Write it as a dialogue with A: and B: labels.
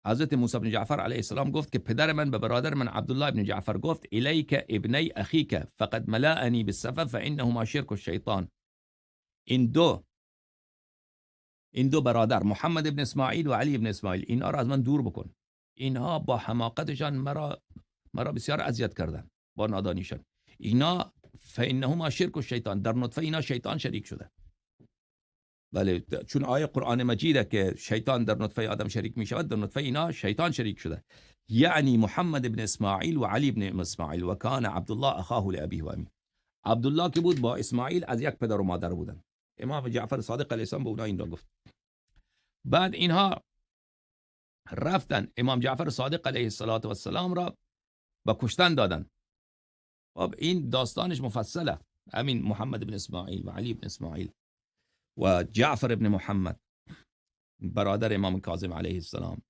A: حضرت موسی بن جعفر علیه السلام گفت که پدر من به برادر من عبدالله بن جعفر گفت الیک ابنی اخیک فقد ملأنی بالسفه فانهما شرک الشیطان. این دو برادر محمد ابن اسماعیل و علی ابن اسماعیل، اینها را از من دور بکن. اینها با حماقتشان مرا بسیار اذیت کردن، با نادانیشان. اینا فانهما شرک الشیطان، در نطفه اینا شیطان شریک شده. بله، چون آیه قرآن مجیده که شیطان در نطفه آدم شریک می شود، در نطفه اینا شیطان شریک شده. یعنی محمد ابن اسماعیل و علی ابن اسماعیل و کان عبدالله اخاه لابیه و امی. عبدالله که بود با اسماعیل از یک پدر و مادر بودن. امام جعفر صادق علیه السلام به اونها این را گفت. بعد اینها رفتن امام جعفر صادق علیه السلام را با کشتن دادن. خب این داستانش مفصله. همین محمد ابن اسماعیل و علی ابن اسماعیل و جعفر ابن محمد برادر امام کاظم علیه السلام